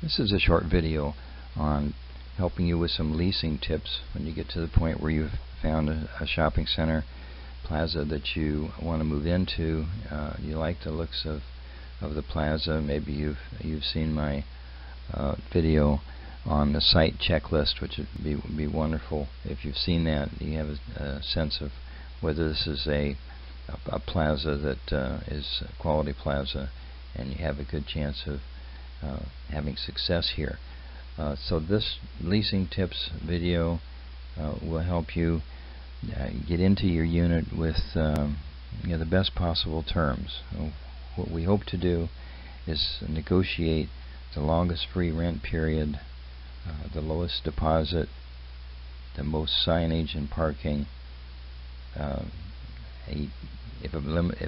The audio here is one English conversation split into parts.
This is a short video on helping you with some leasing tips when you get to the point where you've found a shopping center plaza that you want to move into. You like the looks of the plaza. Maybe you've seen my video on the site checklist, which would be wonderful if you've seen that. You have a sense of whether this is a plaza that is a quality plaza, and you have a good chance of having success here. So this leasing tips video will help you get into your unit with the best possible terms. What we hope to do is negotiate the longest free rent period, the lowest deposit, the most signage and parking. If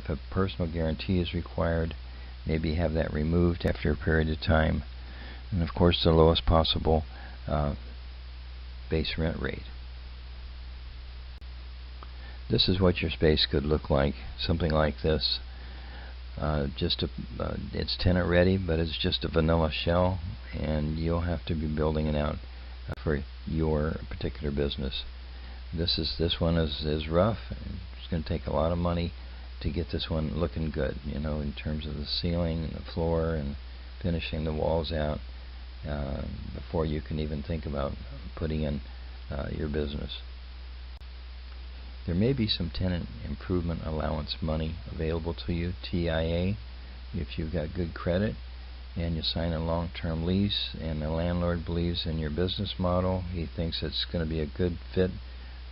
a personal guarantee is required, maybe have that removed after a period of time, and of course the lowest possible base rent rate. This is what your space could look like, something like this. It's tenant ready, but it's just a vanilla shell, and you'll have to be building it out for your particular business. This one is rough. It's going to take a lot of money to get this one looking good, in terms of the ceiling and the floor and finishing the walls out before you can even think about putting in your business. There may be some tenant improvement allowance money available to you, TIA, if you've got good credit and you sign a long-term lease and the landlord believes in your business model. He thinks it's going to be a good fit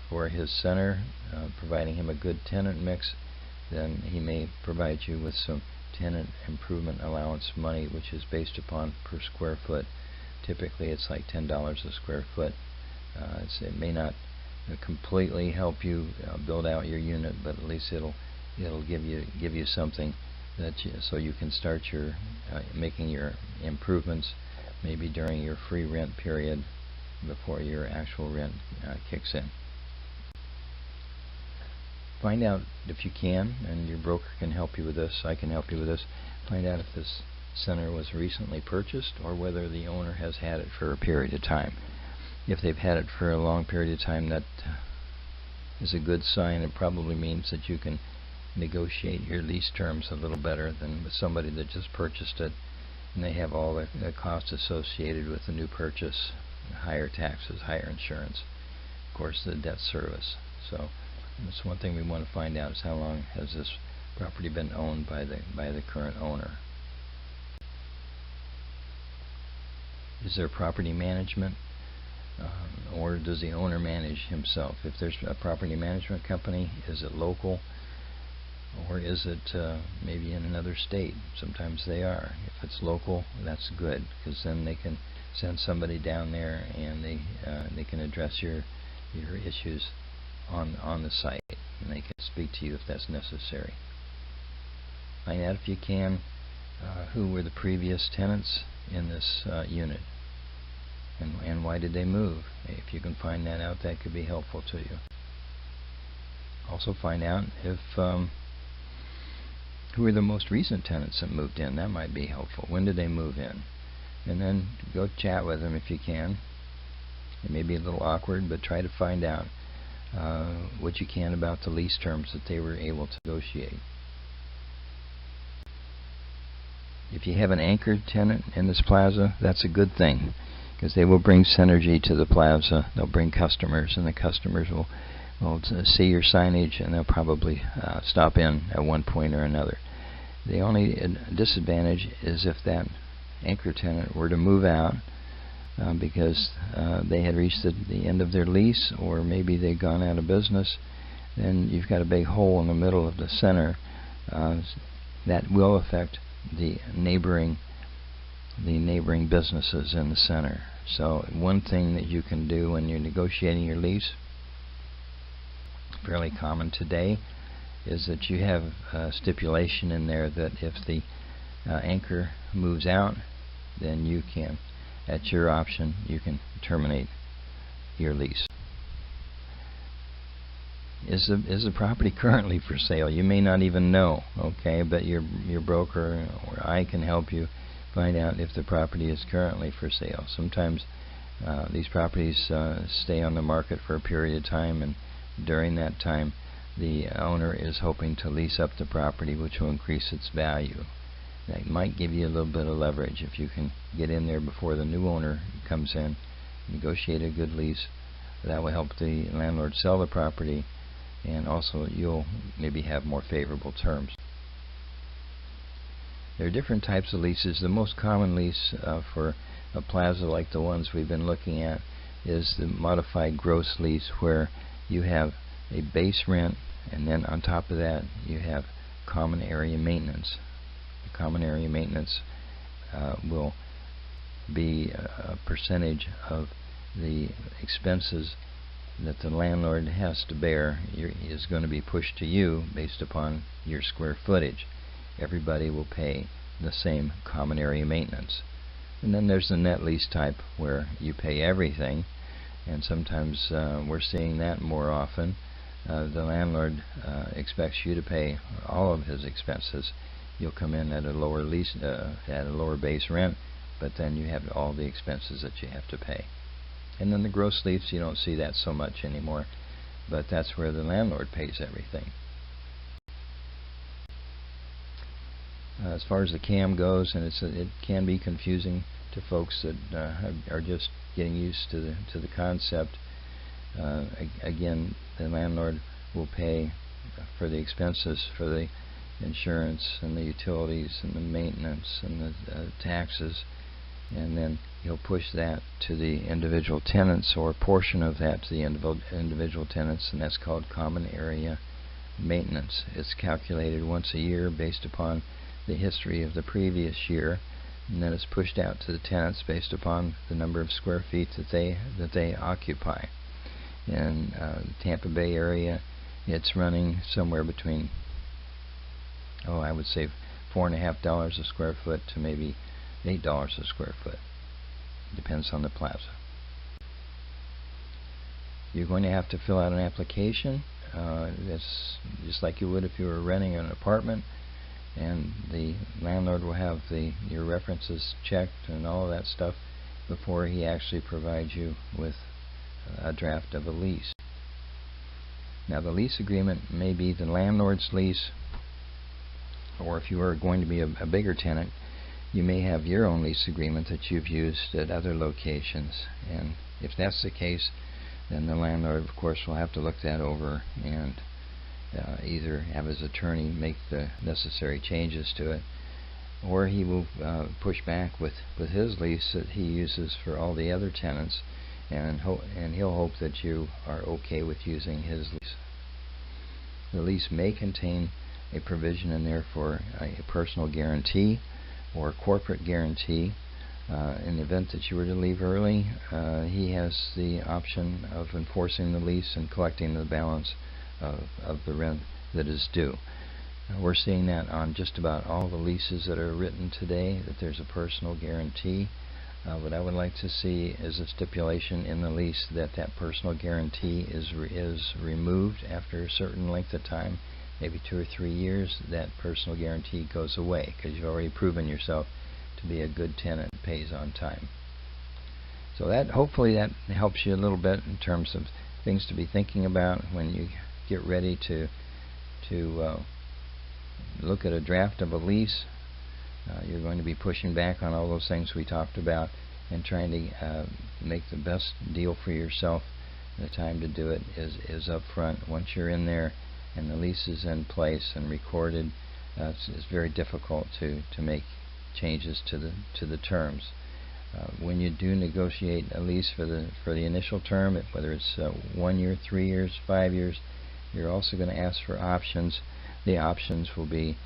for his center, providing him a good tenant mix. Then he may provide you with some tenant improvement allowance money, which is based upon per square foot. Typically it's like $10 a square foot. It may not completely help you build out your unit, but at least it'll give you something so you can start your making your improvements maybe during your free rent period before your actual rent kicks in. Find out if you can, and your broker can help you with this. I can help you with this. Find out if this center was recently purchased or whether the owner has had it for a period of time. If they've had it for a long period of time, that is a good sign. It probably means that you can negotiate your lease terms a little better than with somebody that just purchased it and they have all the costs associated with the new purchase, higher taxes, higher insurance, of course the debt service. So that's one thing we want to find out, is how long has this property been owned by the current owner. Is there property management? Or does the owner manage himself? If there's a property management company, is it local, or is it maybe in another state? Sometimes they are. If it's local, that's good, because then they can send somebody down there and they can address your issues on the site, and they can speak to you if that's necessary. Find out if you can who were the previous tenants in this unit. And why did they move? If you can find that out, that could be helpful to you. Also find out if who are the most recent tenants that moved in. That might be helpful. When did they move in? And then go chat with them if you can. It may be a little awkward, but try to find out what you can about the lease terms that they were able to negotiate. If you have an anchor tenant in this plaza, that's a good thing, because they will bring synergy to the plaza. They'll bring customers, and the customers will see your signage, and they'll probably stop in at one point or another. The only disadvantage is if that anchor tenant were to move out because they had reached the end of their lease, or maybe they've gone out of business, then you've got a big hole in the middle of the center that will affect the neighboring businesses in the center. So one thing that you can do when you're negotiating your lease, fairly common today, is that you have a stipulation in there that if the anchor moves out, then you can, at your option, you can terminate your lease. Is the property currently for sale? You may not even know, okay, but your broker or I can help you find out if the property is currently for sale. Sometimes these properties stay on the market for a period of time, and during that time the owner is hoping to lease up the property, which will increase its value. That might give you a little bit of leverage if you can get in there before the new owner comes in, negotiate a good lease. That will help the landlord sell the property, and also you'll maybe have more favorable terms. There are different types of leases. The most common lease for a plaza like the ones we've been looking at is the modified gross lease, where you have a base rent, and then on top of that you have common area maintenance. The common area maintenance will be a percentage of the expenses that the landlord has to bear is going to be pushed to you based upon your square footage. Everybody will pay the same common area maintenance. And then there's the net lease type, where you pay everything, and sometimes we're seeing that more often. The landlord expects you to pay all of his expenses. You'll come in at a lower lease, at a lower base rent, but then you have all the expenses that you have to pay. And then the gross lease, you don't see that so much anymore, but that's where the landlord pays everything. As far as the CAM goes, and it can be confusing to folks that are just getting used to the concept. Again, the landlord will pay for the expenses for the insurance and the utilities and the maintenance and the taxes, and then he'll push that to the individual tenants, or a portion of that to the individual tenants, and that's called common area maintenance. It's calculated once a year based upon the history of the previous year, and then it's pushed out to the tenants based upon the number of square feet that they occupy. In the Tampa Bay area, it's running somewhere between, I would say $4.50 a square foot to maybe $8 a square foot. Depends on the plaza. You're going to have to fill out an application. It's just like you would if you were renting an apartment, and the landlord will have your references checked and all of that stuff before he actually provides you with a draft of a lease. Now, the lease agreement may be the landlord's lease, or if you are going to be a bigger tenant, you may have your own lease agreement that you've used at other locations. And if that's the case, then the landlord, of course, will have to look that over and either have his attorney make the necessary changes to it, or he will push back with his lease that he uses for all the other tenants, and he'll hope that you are okay with using his lease. The lease may contain a provision in there for a personal guarantee or a corporate guarantee. In the event that you were to leave early, he has the option of enforcing the lease and collecting the balance of the rent that is due. We're seeing that on just about all the leases that are written today, that there's a personal guarantee. What I would like to see is a stipulation in the lease that that personal guarantee is removed after a certain length of time, maybe 2 or 3 years. That personal guarantee goes away because you've already proven yourself to be a good tenant, pays on time. So that, hopefully, that helps you a little bit in terms of things to be thinking about when you get ready to look at a draft of a lease. You're going to be pushing back on all those things we talked about and trying to make the best deal for yourself. The time to do it is up front. Once you're in there and the lease is in place and recorded, it's very difficult to make changes to the terms. When you do negotiate a lease for the initial term, whether it's 1 year, 3 years, 5 years, you're also going to ask for options. The options will be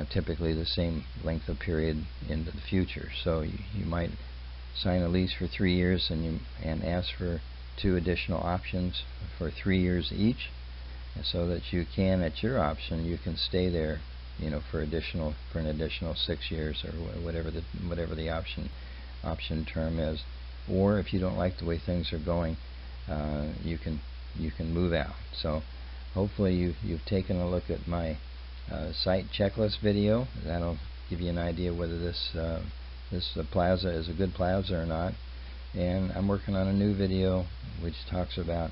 typically the same length of period into the future. So you might sign a lease for 3 years and ask for 2 additional options for 3 years each, so that you can, at your option, you can stay there, for an additional 6 years or whatever the option term is. Or if you don't like the way things are going, you can move out. So hopefully you've taken a look at my site checklist video. That'll give you an idea whether this this plaza is a good plaza or not. And I'm working on a new video which talks about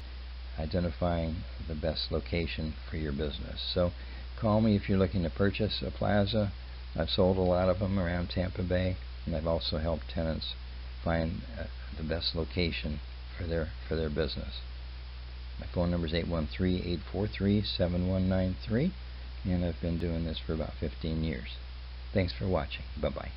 identifying the best location for your business. So call me if you're looking to purchase a plaza. I've sold a lot of them around Tampa Bay, and I've also helped tenants find the best location for their business. My phone number is 813-843-7193, and I've been doing this for about 15 years. Thanks for watching. Bye-bye.